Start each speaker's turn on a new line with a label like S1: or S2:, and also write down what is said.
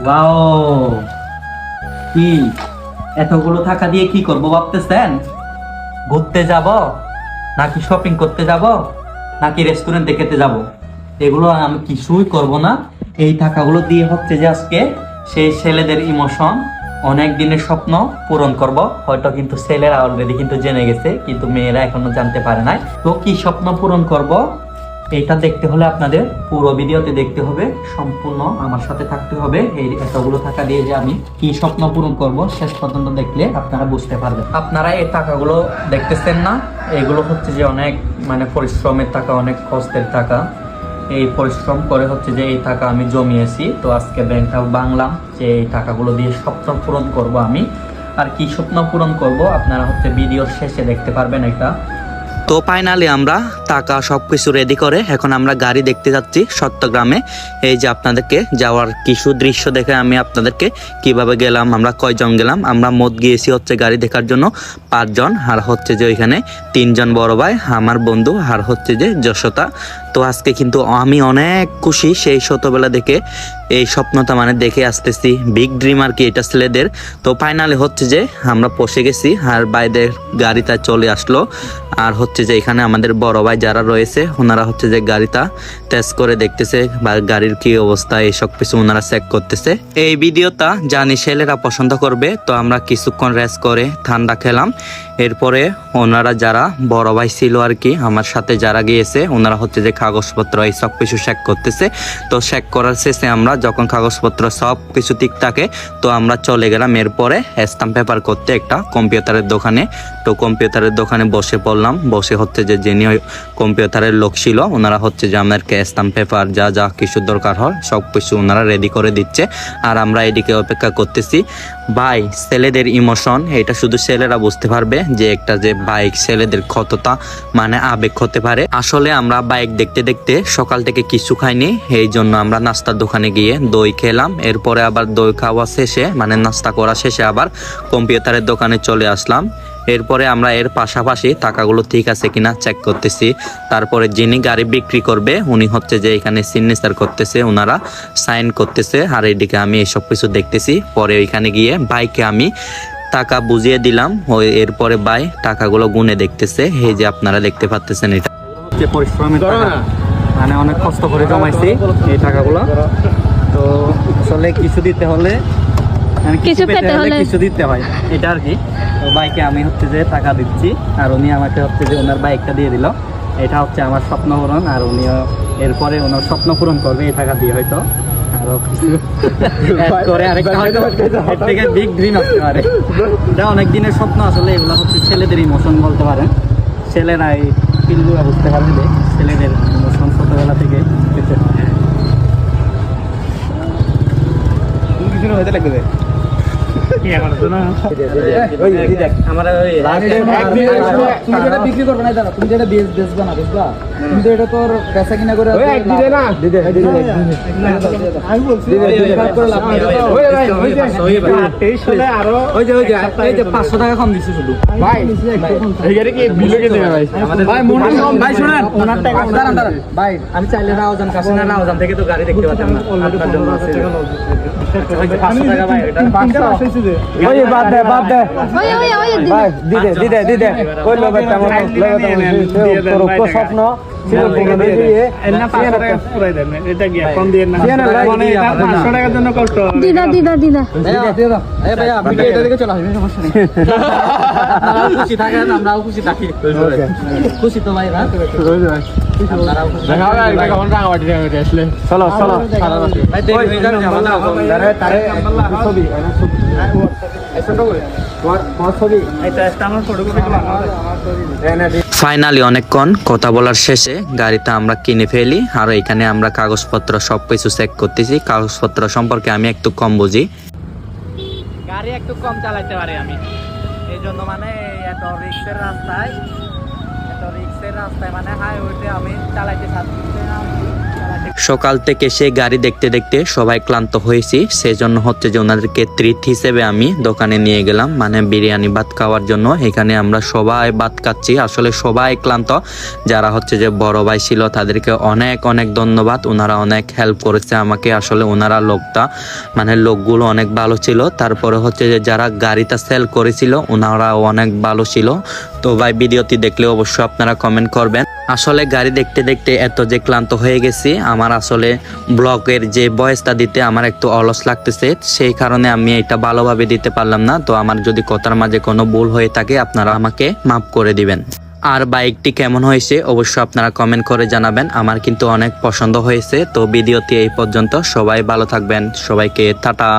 S1: Wow, কি এতগুলো টাকা দিয়ে কি করব ভাবতেছেন? ঘুরতে যাব, নাকি শপিং করতে যাব, নাকি রেস্টুরেন্টে খেতে যাব? এগুলো আমি কিছুই করব না। এই টাকাগুলো দিয়ে হচ্ছে যে আজকে সেই ছেলেদের ইমোশন, অনেক দিনের স্বপ্ন পূরণ করব। হয়তো কিন্তু ছেলেরা অলরেডি কিন্তু জেনে গেছে, কিন্তু মেয়েরা এখনো জানতে পারে নাই। তো কি স্বপ্ন পূরণ করব, এটা দেখতে হলে আপনাদের পুরো ভিডিওতে দেখতে হবে, সম্পূর্ণ আমার সাথে থাকতে হবে। এই এতগুলো টাকা দিয়ে যে আমি কি স্বপ্ন পূরণ করব, শেষ পর্যন্ত দেখলে আপনারা বুঝতে পারবেন। আপনারা এই টাকাগুলো দেখতেছেন না, এগুলো হচ্ছে যে অনেক পরিশ্রমের টাকা, অনেক কষ্টের টাকা। এই পরিশ্রম করে হচ্ছে যে এই টাকা আমি জমিয়েছি। তো আজকে ব্যাংকটা বাংলাম যে এই টাকাগুলো দিয়ে স্বপ্ন পূরণ করব আমি। আর কি স্বপ্ন পূরণ করব আপনারা হচ্ছে ভিডিওর শেষে দেখতে পারবেন এটা।
S2: তো ফাইনালি আমরা টাকা সবকিছু রেডি করে এখন আমরা গাড়ি দেখতে যাচ্ছি চট্টগ্রামে। এই যে আপনাদেরকে যাওয়ার কিছু দৃশ্য দেখে আমি আপনাদেরকে কিভাবে গেলাম, আমরা কয়জন গেলাম। আমরা মোট গিয়েছি হচ্ছে গাড়ি দেখার জন্য 5 জন, আর হচ্ছে যে ওইখানে 3 জন বড় ভাই, আমার বন্ধু, আর হচ্ছে যে যশোতা। তো আজকে কিন্তু আমি অনেক খুশি সেই ছোটবেলা দেখে এই স্বপ্নটা দেখে আসতেছি, বিগ ড্রিম আর কি এটা ছেলেদের। তো ফাইনালি হচ্ছে যে আমরা পৌঁছে গেছি, আর বাইরের গাড়িটা চলে আসলো। আর হচ্ছে যে এখানে আমাদের বড় ভাই যারা রয়েছে ওনারা হচ্ছে যে গাড়িটা টেস্ট করে দেখতেছে বা গাড়ির কি অবস্থা, এই সব কিছু ওনারা চেক করতেছে। এই ভিডিওটা জানি ছেলেরা পছন্দ করবে। তো আমরা কিছুক্ষণ রেস্ট করে ঠান্ডা খেলাম। এরপরে ওনারা যারা বড় ভাই ছিল আর কি আমার সাথে যারা গিয়েছে, ওনারা হচ্ছে যে কাগজপত্র এই সব কিছু চেক করতেছে। তো চেক করার শেষে আমরা যখন কাগজপত্র সব কিছু ঠিক থাকে, তো আমরা চলে গেলাম এরপরে স্ট্যাম্প পেপার করতে একটা কম্পিউটারের দোকানে। তো কম্পিউটারের দোকানে বসে পড়লাম, বসে হচ্ছে যে যিনি কম্পিউটারের লোক ছিল ওনারা হচ্ছে যে আমাদেরকে স্ট্যাম্প পেপার যা যা কিছু দরকার হয় সব কিছু ওনারা রেডি করে দিচ্ছে। আর আমরা এদিকে অপেক্ষা করতেছি। ভাই, ছেলেদের ইমোশন এটা শুধু ছেলেরা বুঝতে পারবে, যে একটা যে বাইক ছেলেদের কতটা আবেগ হতে পারে। আসলে আমরা বাইক দেখতে দেখতে সকাল থেকে কিছু খাইনি, এই জন্য আমরা নাস্তার দোকানে গিয়ে দই খেলাম। এরপরে আবার দই খাওয়া শেষে নাস্তা করা শেষে আবার কম্পিউটারের দোকানে চলে আসলাম। এরপরে আমরা এর পাশাপাশি টাকাগুলো ঠিক আছে কিনা চেক করতেছি। তারপরে যিনি গাড়ি বিক্রি করবে উনি হচ্ছে যে এখানে সিগনেচার করতেছে, ওনারা সাইন করতেছে। আর এইদিকে আমি এইসব কিছু দেখতেছি। পরে ওইখানে গিয়ে বাইকে আমি টাকা বুঝিয়ে দিলাম। এরপরে ভাই টাকাগুলো গুনে দেখতেছে। এই যে আপনারা দেখতে পাচ্ছেন, এটা
S1: যে পরিশ্রমের টাকা, অনেক কষ্ট করে জমাইছি এই টাকাগুলো। তো আসলে কিছু দিতে হলে কিছু পেতে হলে কিছু দিতে হয়, এটা আর কি। তো বাইকে আমি হচ্ছে যে টাকা দিচ্ছি, আর উনি আমাকে হচ্ছে যে ওনার বাইকটা দিয়ে দিল। এটা হচ্ছে আমার স্বপ্ন পূরণ, আর উনিও এরপরে ওনার স্বপ্ন পূরণ করবে এই টাকা দিয়ে হয়তো। আরো কিছু করে আরেকটা হয়তো এর থেকে বিগ ড্রিম আসতে পারে। এটা অনেক দিনের স্বপ্ন। আসলে এগুলো হচ্ছে ছেলেদের ইমোশন বলতে পারেন। ছেলেরা এই ফিলগুলো বুঝতে পারবে, ছেলেদের ইমোশন ছোটবেলা থেকে কিছু হতে লাগবে।
S3: বিক্রি করবে না, তুমি যেটা বেচবা না, বুঝবা? কিন্তু এটা তোর বেচা কিনা করে
S1: $500 কম দিচ্ছি শুধু।
S3: ভাই
S1: আমি চাইলে রাউজান কাশিনা রাউজান থেকে তো গাড়ি দেখতে পাচ্ছি না, আপনার জন্য আছে। $500 ভাই, এটা
S3: বাদ দে ভাই, দিদে কইলো ভাই তেমন তোর স্বপ্ন ছিল দিয়ে
S4: $500 জন্য কষ্ট। দিদা
S1: ভাইয়া আপনি এটা দিকে চলে আসবেন, সমস্যা নেই। আপনারাও খুশি থাকেন, আমরাও খুশি থাকি। খুশি তো ভাই, আপনারাও খুশি।
S3: চলো
S1: ভাই দেরি হয়ে যাবে আমাদের।
S3: ছবি
S2: ফাইনালি অনেকক্ষণ কথা বলার শেষে গাড়িটা আমরা কিনে ফেলি। আর এখানে আমরা কাগজপত্র সবকিছু চেক করতেছি। কাগজপত্র সম্পর্কে আমি একটু কম বুঝি,
S1: গাড়ি একটু কম চালাইতে পারি আমি, এই জন্য এত রিক্সের রাস্তায় হাইওয়েতে আমি চালাইতে চাচ্ছি না, চালাইতে
S2: সকাল থেকে সে গাড়ি দেখতে দেখতে সবাই ক্লান্ত হয়েছি, সেজন্য হচ্ছে যে ওনাদেরকে ট্রিট হিসেবে আমি দোকানে নিয়ে গেলাম, মানে বিরিয়ানি ভাত খাওয়ার জন্য। এখানে আমরা সবাই ভাত খাচ্ছি, আসলে সবাই ক্লান্ত। যারা হচ্ছে যে বড় ভাই ছিল তাদেরকে অনেক অনেক ধন্যবাদ, ওনারা অনেক হেল্প করেছে আমাকে। আসলে ওনারা লোকগুলো অনেক ভালো ছিল। তারপরে হচ্ছে যে যারা গাড়িটা সেল করেছিল ওনারাও অনেক ভালো ছিল। তো ভাই ভিডিওটি দেখলে অবশ্যই আপনারা কমেন্ট করবেন। আসলে গাড়ি দেখতে দেখতে এত যে ক্লান্ত হয়ে গেছি, আমার আসলে ব্লগের যে ভয়েসটা দিতে আমার একটু অলস লাগতেছে, সেই কারণে আমি এটা ভালোভাবে দিতে পারলাম না। তো আমার যদি কথার মাঝে কোনো ভুল হয়ে থাকে আপনারা আমাকে মাফ করে দিবেন। আর বাইকটি কেমন হয়েছে অবশ্যই আপনারা কমেন্ট করে জানাবেন, আমার কিন্তু অনেক পছন্দ হয়েছে। তো ভিডিওটি এই পর্যন্ত, সবাই ভালো থাকবেন, সবাইকে টাটা।